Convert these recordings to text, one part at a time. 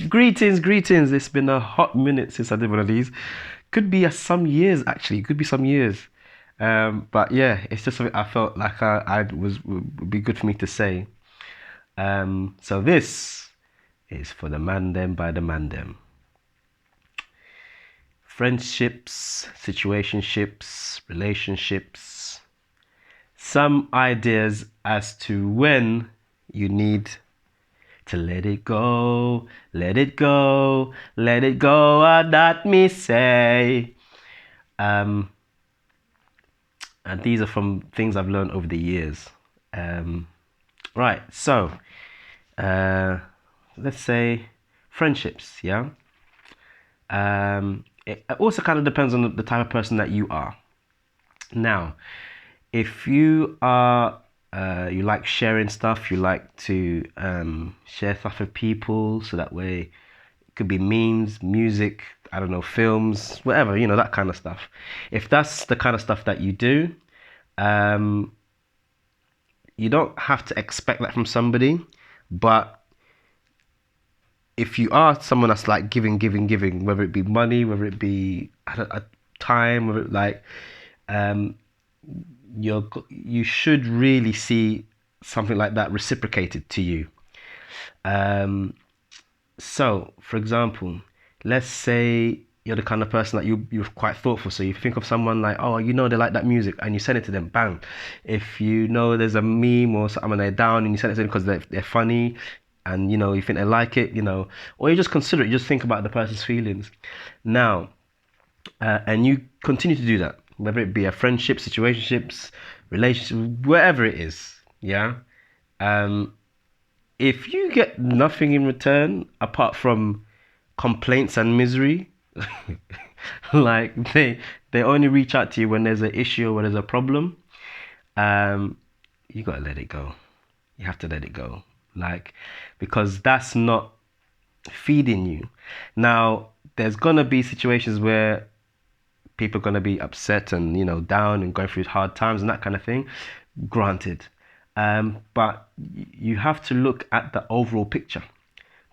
Greetings. It's been a hot minute since I did one of these. Could be some years actually. Could be some years. But yeah, it's just something I felt like I would be good for me to say. So this is for the man them by the man them. Friendships, situationships, relationships. Some ideas as to when you need to let it go, let it go, let it go, that me say. Um, and these are from things I've learned over the years. Um, right, so uh, let's say friendships, yeah? It also kind of depends on the type of person that you are. Now, if you are you like sharing stuff, you like to share stuff with people, so that way it could be memes, music, I don't know, films, whatever, that kind of stuff. If that's the kind of stuff that you do, um, you don't have to expect that from somebody, but if you are someone that's like giving, whether it be money, whether it be a time, whether it like um, you should really see something like that reciprocated to you. Um, so, for example, let's say you're the kind of person that you're quite thoughtful. So you think of someone like, oh, they like that music, and you send it to them. Bang. If you know there's a meme or something and they're down, and you send it to them because they're funny, and you think they like it, or you just consider it. You just think about the person's feelings. Now, and you continue to do that, whether it be a friendship, situationships, relationship, whatever it is. Yeah. Um, if you get nothing in return apart from complaints and misery, like they only reach out to you when there's an issue or when there's a problem, um, you gotta let it go. You have to let it go, like, because that's not feeding you. Now, there's gonna be situations where people are gonna be upset and down and going through hard times and that kind of thing. Granted, but you have to look at the overall picture,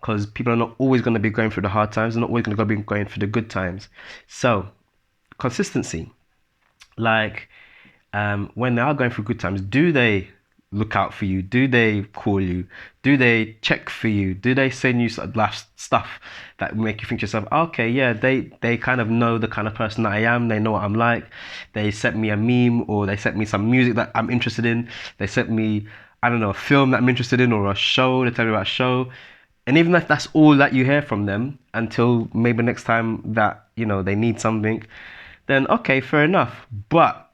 because people are not always going to be going through the hard times. They're not always going to be going through the good times. So, consistency. Like, when they are going through good times, do they look out for you? Do they call you? Do they check for you? Do they send you stuff that make you think to yourself, okay, yeah, they kind of know the kind of person that I am. They know what I'm like. They sent me a meme, or they sent me some music that I'm interested in. They sent me, I don't know, a film that I'm interested in, or a show. They tell me about a show. And even if that's all that you hear from them until maybe next time that, they need something, then okay, fair enough. But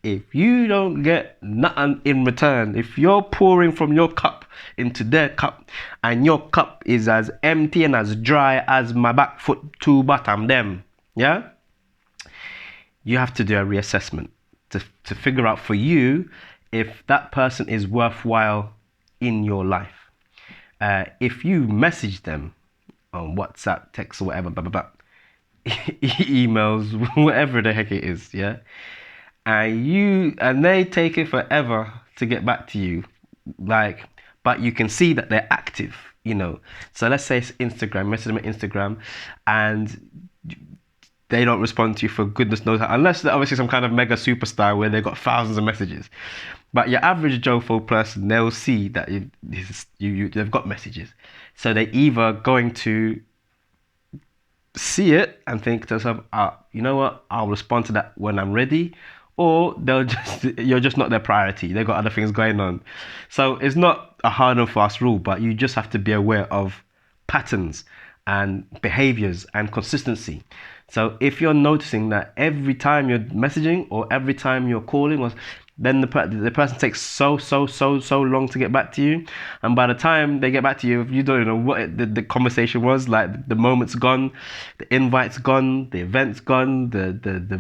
if you don't get nothing in return, if you're pouring from your cup into their cup, and your cup is as empty and as dry as my back foot to bottom them, yeah, you have to do a reassessment to figure out for you if that person is worthwhile in your life. If you message them on WhatsApp, text, or whatever, blah, blah, blah, emails, whatever the heck it is, yeah, and they take it forever to get back to you, like, but you can see that they're active, So let's say it's Instagram, message them on Instagram, and they don't respond to you for goodness knows how, unless they're obviously some kind of mega superstar where they've got thousands of messages. But your average Joe Fo person, they'll see that they've got messages. So they're either going to see it and think to themselves, you know what, I'll respond to that when I'm ready, or you're just not their priority. They've got other things going on. So it's not a hard and fast rule, but you just have to be aware of patterns and behaviors and consistency. So if you're noticing that every time you're messaging or every time you're calling, or then the person takes so long to get back to you, and by the time they get back to you, you don't know what the conversation was like. The moment's gone, the invite's gone, the event's gone, the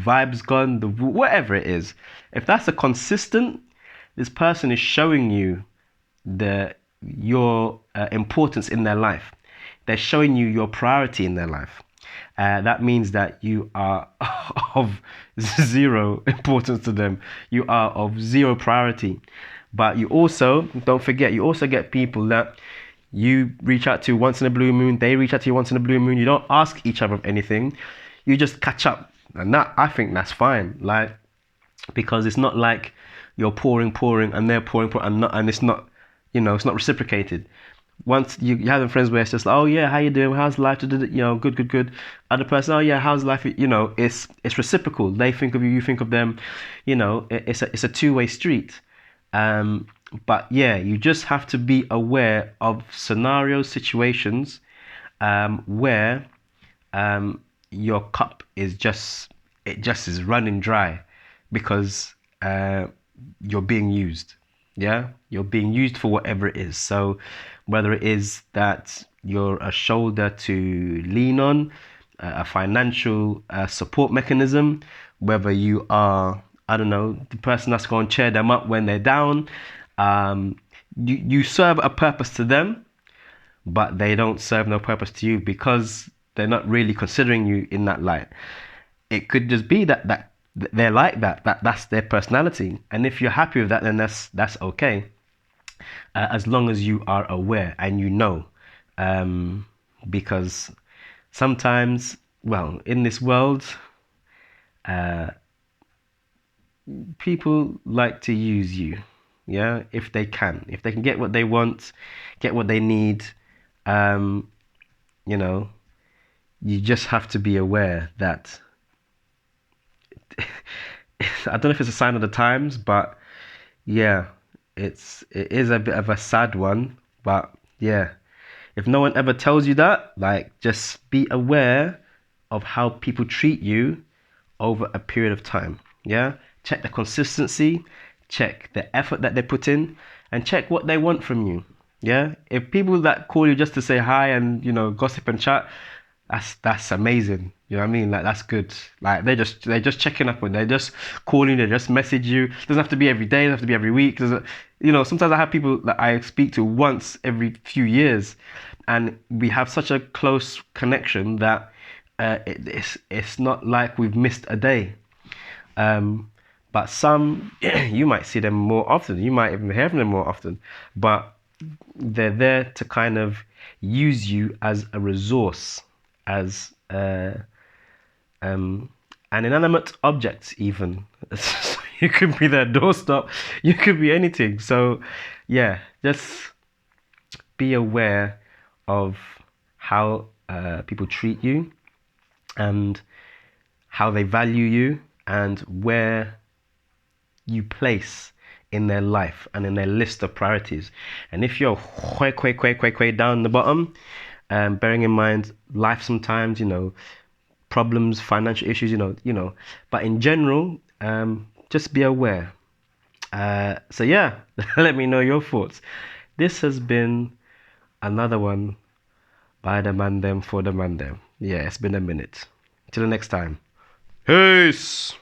vibe's gone, the whatever it is. If that's a consistent, this person is showing you your importance in their life. They're showing you your priority in their life. That means that you are of zero importance to them. You are of zero priority. But you also, don't forget, you also get people that You reach out to once in a blue moon, they reach out to you once in a blue moon. You don't ask each other of anything. You just catch up. And that, I think that's fine. Like, because it's not like you're pouring, and they're pouring, and it's not, it's not reciprocated. Once you have friends where it's just like, oh yeah, how you doing? How's life? Good. Other person, oh yeah, how's life? It's reciprocal. They think of you, you think of them. It's a two-way street. Um, but yeah, you just have to be aware of scenarios, situations, where your cup just is running dry because you're being used. Yeah, you're being used for whatever it is. So whether it is that you're a shoulder to lean on, a financial support mechanism, whether you are, I don't know, the person that's going to cheer them up when they're down, you serve a purpose to them, but they don't serve no purpose to you because they're not really considering you in that light. It could just be that they're like that's their personality, and if you're happy with that, then that's okay, as long as you are aware and because sometimes, well, in this world, people like to use you, yeah, if they can get what they want, get what they need, um, you know, you just have to be aware that I don't know if it's a sign of the times, but yeah, it is a bit of a sad one. But yeah, if no one ever tells you that, like, just be aware of how people treat you over a period of time. Yeah, check the consistency, check the effort that they put in, and check what they want from you. Yeah, if people that call you just to say hi and gossip and chat, that's amazing. You know what I mean? Like, that's good. Like, they're just checking up on. They're just calling. They just message you. It doesn't have to be every day. It doesn't have to be every week. Sometimes I have people that I speak to once every few years, and we have such a close connection that it's not like we've missed a day. But some, you might see them more often. You might even hear from them more often. But they're there to kind of use you as a resource, as an inanimate object, even. So you could be their doorstop. You could be anything. So yeah, just be aware of how people treat you and how they value you and where you place in their life and in their list of priorities. And if you're way down the bottom, bearing in mind life sometimes, problems, financial issues, but in general, just be aware. So yeah, let me know your thoughts. This has been another one by the man them for the man them. Yeah, it's been a minute. Till the next time. Peace.